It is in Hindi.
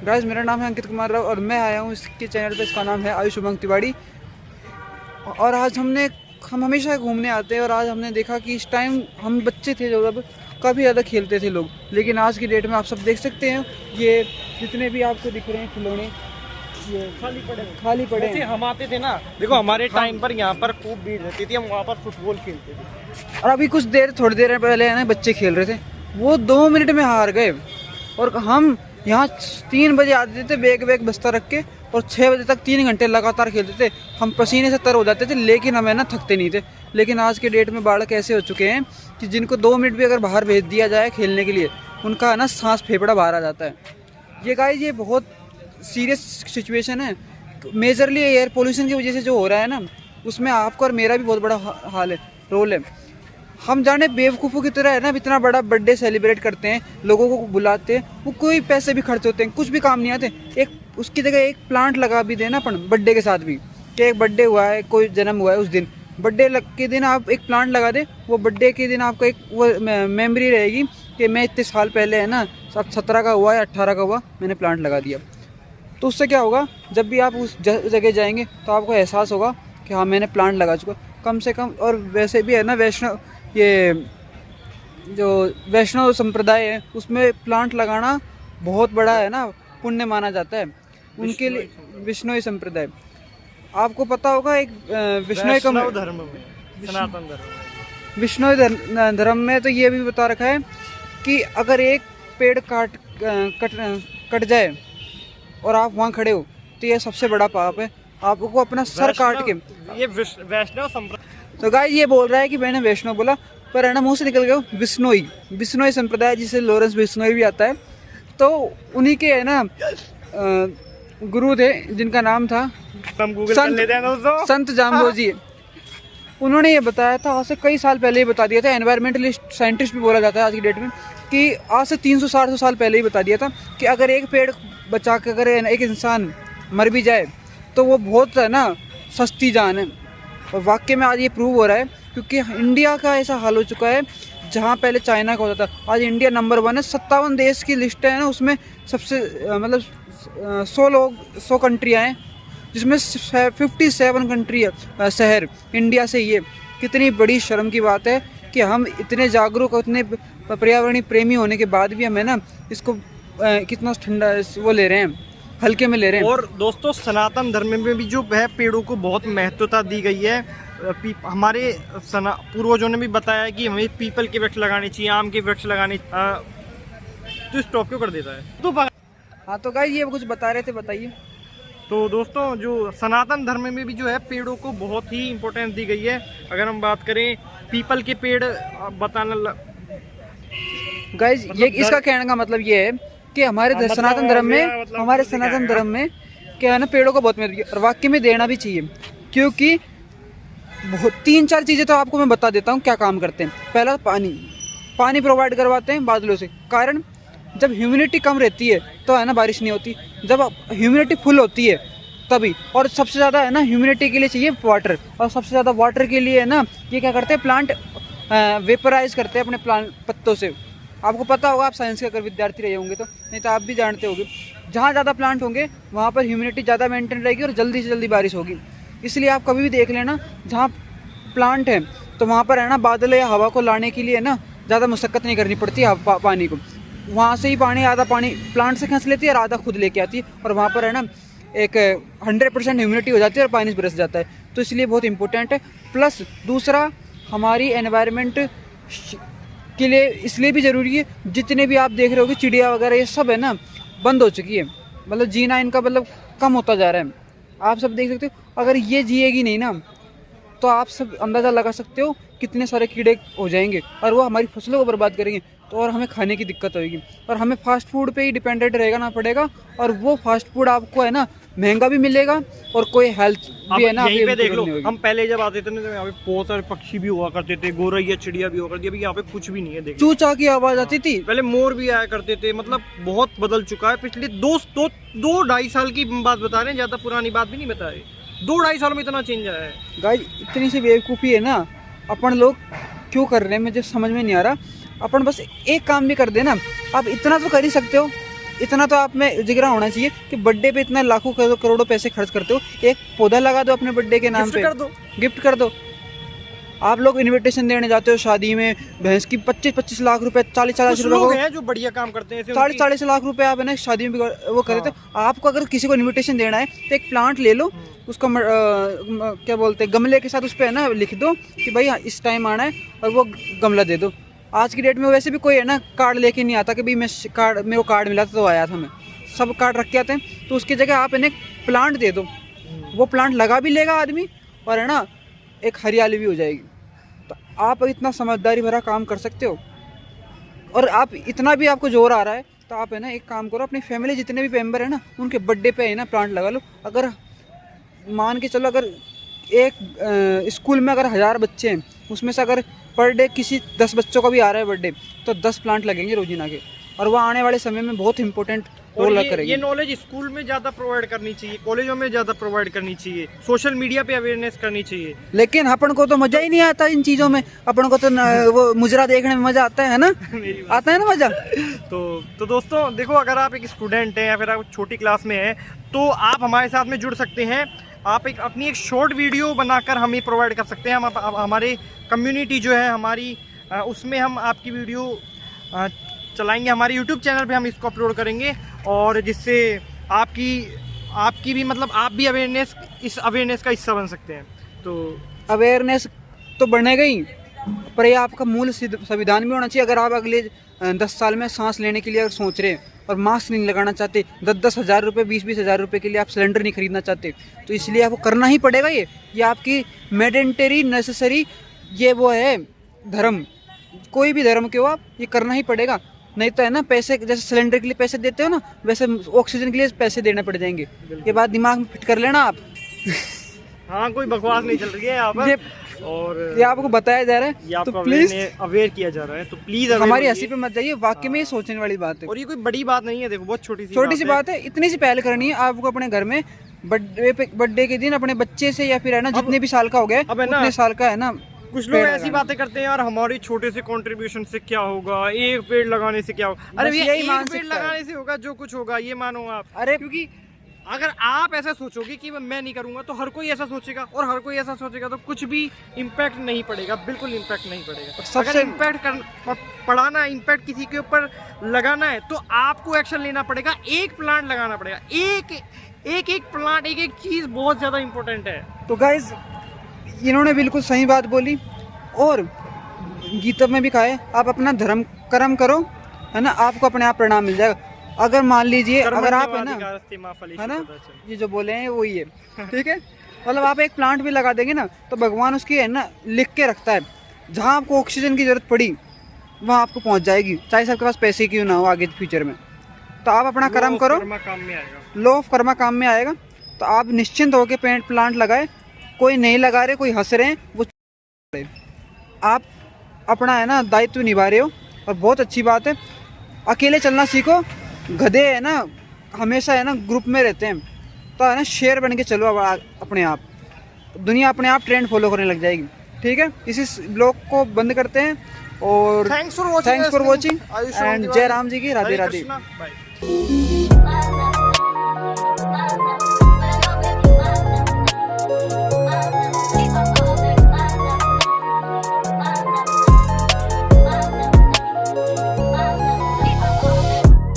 गाइस मेरा नाम है अंकित कुमार राव और मैं आया हूँ इसके चैनल पे। इसका नाम है आयुष उमंग तिवारी। और आज हम हमेशा घूमने आते हैं और आज हमने देखा कि इस टाइम हम बच्चे थे जो जब काफ़ी ज़्यादा खेलते थे लोग, लेकिन आज की डेट में आप सब देख सकते हैं ये जितने भी आपको दिख रहे हैं खिलौने ये खाली पड़े हैं। हम आते थे ना, देखो हमारे टाइम पर यहाँ पर खूब भीड़ रहती थी, हम वहाँ पर फुटबॉल खेलते थे। और अभी थोड़ी देर पहले है ना बच्चे खेल रहे थे, वो 2 मिनट में हार गए। और हम यहाँ 3 बजे आते थे बैग बस्ता रख के और 6 बजे तक 3 घंटे लगातार खेलते थे। हम पसीने से तर हो जाते थे लेकिन हमें ना थकते नहीं थे। लेकिन आज के डेट में बालक ऐसे हो चुके हैं कि जिनको 2 मिनट भी अगर बाहर भेज दिया जाए खेलने के लिए, उनका ना सांस फेफड़ा बाहर आ जाता है। ये गाइस ये बहुत सीरियस सिचुएशन है। मेजरली एयर पोल्यूशन की वजह से जो हो रहा है ना, उसमें आपका और मेरा भी बहुत बड़ा रोल है। हम जाने बेवकूफ़ों की तरह है ना, इतना बड़ा बर्थडे सेलिब्रेट करते हैं, लोगों को बुलाते हैं, वो कोई पैसे भी खर्च होते हैं, कुछ भी काम नहीं आते। एक उसकी जगह एक प्लांट लगा भी देना अपन बर्थडे के साथ भी, कि एक बर्थडे हुआ है, कोई जन्म हुआ है, उस दिन बर्थडे के दिन आप एक प्लांट लगा दे, वो बर्थडे के दिन आपको एक वो मेमोरी रहेगी कि मैं इतने साल पहले है ना 17 का हुआ या 18 का हुआ, मैंने प्लांट लगा दिया। तो उससे क्या होगा, जब भी आप उस जगह जाएंगे तो आपको एहसास होगा कि हाँ मैंने प्लांट लगा चुका कम से कम। और वैसे भी है ना ये जो वैष्णव संप्रदाय है उसमें प्लांट लगाना बहुत बड़ा है ना पुण्य माना जाता है उनके लिए। विष्णुई संप्रदाय आपको पता होगा, एक विष्णुई धर्म में, सनातन धर्म, विष्णुई धर्म में तो ये भी बता रखा है कि अगर एक पेड़ कट जाए और आप वहाँ खड़े हो तो ये सबसे बड़ा पाप है, आपको अपना सर काट के। ये वैष्णव संप्रदाय। तो गाइस ये बोल रहा है कि मैंने वैष्णव बोला, पर है ना मुँह से निकल गया विष्णुई संप्रदाय, जिसे लॉरेंस बिश्नोई भी आता है। तो उन्हीं के है ना गुरु थे जिनका नाम था संत जाम्बोजी। उन्होंने ये बताया था, आज से कई साल पहले ही बता दिया था, एनवायरमेंटलिस्ट साइंटिस्ट भी बोला जाता है आज की डेट में, कि आज से 300-400 साल पहले ही बता दिया था कि अगर एक पेड़ बचा के अगर एक इंसान मर भी जाए तो वो बहुत है ना सस्ती जान है। और वाकई में आज ये प्रूव हो रहा है, क्योंकि इंडिया का ऐसा हाल हो चुका है जहाँ पहले चाइना का होता था, आज इंडिया नंबर 1 है। 57 देश की लिस्ट है ना, उसमें सबसे मतलब 100 कंट्रियाँ हैं, जिसमें 57 कंट्री शहर इंडिया से ही है। कितनी बड़ी शर्म की बात है कि हम इतने जागरूक और इतने पर्यावरणीय प्रेमी होने के बाद भी हमें ना इसको कितना ठंडा वो ले रहे हैं, हल्के में ले रहे हैं। और दोस्तों सनातन धर्म में भी जो है पेड़ों को बहुत महत्वता दी गई है। हमारे पूर्वजों ने भी बताया है कि हमें पीपल के वृक्ष लगाने चाहिए, आम के वृक्ष लगाने। तो स्टॉप क्यों कर देता है तो हाँ तो गाइस ये कुछ बता रहे थे, बताइए। तो दोस्तों जो सनातन धर्म में भी जो है पेड़ों को बहुत ही इम्पोर्टेंस दी गई है। अगर हम बात करें पीपल के पेड़ बताना गाइस ये इसका कहने का मतलब ये है कि हमारे सनातन धर्म में क्या है ना पेड़ों को बहुत महत्व, और वाकई में देना भी चाहिए, क्योंकि बहुत 3-4 चीज़ें तो आपको मैं बता देता हूँ क्या काम करते हैं। पहला पानी प्रोवाइड करवाते हैं बादलों से, कारण जब ह्यूमिडिटी कम रहती है तो है ना बारिश नहीं होती, जब ह्यूमिडिटी फुल होती है तभी। और सबसे ज़्यादा है ना ह्यूमिडिटी के लिए चाहिए वाटर, और सबसे ज़्यादा वाटर के लिए है ना ये क्या करते हैं, प्लांट वेपराइज करते हैं अपने प्लांट पत्तों से। आपको पता होगा, आप साइंस के अगर विद्यार्थी रहे होंगे तो, नहीं तो आप भी जानते होंगे, जहाँ ज़्यादा प्लांट होंगे वहाँ पर ह्यूमिडिटी ज़्यादा मेंटेन रहेगी और जल्दी से जल्दी बारिश होगी। इसलिए आप कभी भी देख लेना, जहाँ प्लांट है तो वहाँ पर है ना बादल या हवा को लाने के लिए ना ज़्यादा मशक्क़त नहीं करनी पड़ती है। पानी को वहाँ से ही आधा पानी प्लांट से खींच लेती है और आधा खुद लेके आती है, और वहाँ पर है ना एक 100% ह्यूमिडिटी हो जाती है और पानी बरस जाता है। तो इसलिए बहुत इंपॉर्टेंट है। प्लस दूसरा हमारी एनवायरनमेंट के लिए इसलिए भी ज़रूरी है, जितने भी आप देख रहे होगे चिड़िया वगैरह ये सब है ना बंद हो चुकी है, मतलब जीना इनका मतलब कम होता जा रहा है। आप सब देख सकते हो, अगर ये जिएगी नहीं ना तो आप सब अंदाज़ा लगा सकते हो कितने सारे कीड़े हो जाएंगे और वो हमारी फसलों को बर्बाद करेंगे, तो और हमें खाने की दिक्कत होगी, और हमें फास्ट फूड पे ही डिपेंडेंट रहेगा ना पड़ेगा, और वो फास्ट फूड आपको है ना महंगा भी मिलेगा और कोई हेल्थ भी है ना। यहीं पे देख लो, हम पहले जब आते थे ना तो यहाँ पे बहुत सारे पक्षी भी हुआ करते थे, गोरैया चिड़िया भी हुआ करती है। अभी यहाँ पे कुछ भी नहीं है, देखो चूचा की आवाज़ आती थी, पहले मोर भी आया करते थे। मतलब बहुत बदल चुका है पिछले 2-2.5 साल की बात बता रहे हैं, ज़्यादा पुरानी बात भी नहीं बता रहे। 2-2.5 साल में इतना चेंज आया है। गाइस इतनी सी बेवकूफ़ी है ना अपन लोग क्यों कर रहे हैं, मुझे समझ में नहीं आ रहा। अपन बस एक काम भी कर देना, आप इतना तो कर ही सकते हो इतना तो आप में जिगरा होना चाहिए कि बर्थडे पे इतना लाखों करोड़ों पैसे खर्च करते हो, एक पौधा लगा दो अपने बर्थडे के नाम पे, गिफ्ट कर दो। आप लोग इनविटेशन देने जाते हो शादी में, भैंस की 25-25 लाख रुपए, 40-40 रुपए हैं जो बढ़िया काम करते हैं, 40-40 लाख रुपए आप है ना शादी में वो करे। तो आपको अगर किसी को इनविटेशन देना है तो एक प्लांट ले लो, उसका क्या बोलते हैं, गमले के साथ उस पर है ना लिख दो कि भाई इस टाइम आना है, और वो गमला दे दो। आज की डेट में वैसे भी कोई है ना कार्ड लेके नहीं आता कि भाई मेरे को कार्ड मिला था तो आया था, मैं सब कार्ड रख के आते हैं। तो उसकी जगह आप इन्हें प्लांट दे दो, वो प्लांट लगा भी लेगा आदमी, और है ना एक हरियाली भी हो जाएगी। तो आप इतना समझदारी भरा काम कर सकते हो, और आप इतना भी आपको जोर आ रहा है तो आप है ना एक काम करो, अपनी फैमिली जितने भी मेंबर है ना उनके बर्थडे पे है ना प्लांट लगा लो। अगर मान के चलो, अगर एक स्कूल में अगर 1000 बच्चे हैं, उसमें से अगर पर डे किसी 10 बच्चों का भी आ रहा है बर्थडे, तो 10 प्लांट लगेंगे रोजीना के, और वो आने वाले समय में बहुत इंपॉर्टेंट रोल करेंगे। ये नॉलेज स्कूल में ज़्यादा प्रोवाइड करनी चाहिए, कॉलेजों में ज़्यादा प्रोवाइड करनी चाहिए, सोशल मीडिया पे अवेयरनेस करनी चाहिए। लेकिन अपन को तो मज़ा ही नहीं आता इन चीज़ों में, अपन को तो वो मुजरा देखने में मज़ा आता है ना आता है ना मज़ा। तो दोस्तों देखो, अगर आप एक स्टूडेंट हैं या फिर आप छोटी क्लास में हैं तो आप हमारे साथ में जुड़ सकते हैं। आप अपनी एक शॉर्ट वीडियो बनाकर हमें प्रोवाइड कर सकते हैं। हम हमारे कम्युनिटी जो है हमारी, उसमें हम आपकी वीडियो चलाएंगे, हमारे यूट्यूब चैनल पे हम इसको अपलोड करेंगे, और जिससे आपकी भी मतलब आप भी इस अवेयरनेस का हिस्सा बन सकते हैं। तो अवेयरनेस तो बनेगा ही, पर ये आपका मूल संविधान भी होना चाहिए। अगर आप अगले 10 साल में सांस लेने के लिए अगर सोच रहे हैं और मास्क नहीं लगाना चाहते, 10-10 हज़ार रुपये, 20-20 हज़ार रुपये के लिए आप सिलेंडर नहीं खरीदना चाहते, तो इसलिए आपको करना ही पड़ेगा। ये आपकी मैंडेटरी नेसेसरी, ये वो है धर्म, कोई भी धर्म के हो आप, ये करना ही पड़ेगा। नहीं तो है ना पैसे, जैसे सिलेंडर के लिए पैसे देते हो ना, वैसे ऑक्सीजन के लिए पैसे देने पड़ जाएंगे। ये बात दिमाग में फिट कर लेना आप। हाँ, कोई बकवास नहीं चल रही है यहाँ पर, और ये आपको बताया जा रहा है, तो प्लीज अवेयर किया जा रहा है, तो प्लीज हमारी हंसी पे मत जाइए। वाकई में ये सोचने वाली बात है, और ये कोई बड़ी बात नहीं है। देखो, बहुत छोटी सी बात है। इतनी सी पहल करनी है आपको अपने घर में। बर्थडे के दिन अपने बच्चे से, या फिर है ना जितने भी साल का हो गया, उतने साल का है ना। कुछ लोग ऐसी बातें करते हैं यार, हमारे छोटे से कंट्रीब्यूशन से क्या होगा, एक पेड़ लगाने से क्या होगा। अरे भैया, एक पेड़ लगाने से होगा जो कुछ होगा, ये मानो आप। अरे क्योंकि अगर आप ऐसा सोचोगे कि मैं नहीं करूंगा, तो हर कोई ऐसा सोचेगा, और हर कोई ऐसा सोचेगा तो कुछ भी इम्पैक्ट नहीं पड़ेगा, बिल्कुल इम्पैक्ट नहीं पड़ेगा। सबसे इम्पैक्ट पड़ाना, इम्पैक्ट किसी के ऊपर लगाना है, तो आपको एक्शन लेना पड़ेगा, एक प्लांट लगाना पड़ेगा। एक प्लांट, एक चीज बहुत ज्यादा इंपॉर्टेंट है। तो गाइज, इन्होंने बिल्कुल सही बात बोली, और गीता में भी कहा है आप अपना धर्म कर्म करो, है ना, आपको अपने आप परिणाम मिल जाएगा। अगर मान लीजिए, अगर आप है ना ये जो बोले हैं वही है, ठीक है, मतलब आप एक प्लांट भी लगा देंगे ना, तो भगवान उसकी है ना लिख के रखता है, जहाँ आपको ऑक्सीजन की जरूरत पड़ी वहाँ आपको पहुँच जाएगी, चाहे सबके पास पैसे क्यों ना हो आगे फ्यूचर में। तो आप अपना कर्म करो, लो ऑफ कर्मा काम में आएगा। तो आप निश्चिंत होकर प्लांट लगाए, कोई नहीं लगा रहे, कोई हंस रहे हैं, वो आप अपना है ना दायित्व निभा रहे हो, और बहुत अच्छी बात है। अकेले चलना सीखो, गधे है ना हमेशा है ना ग्रुप में रहते हैं, तो है ना शेर बन के चलो अपने आप, दुनिया अपने आप ट्रेंड फॉलो करने लग जाएगी। ठीक है, इसी ब्लॉग को बंद करते हैं, और थैंक्स फॉर वॉचिंग, एंड जय राम जी की राधे राधे।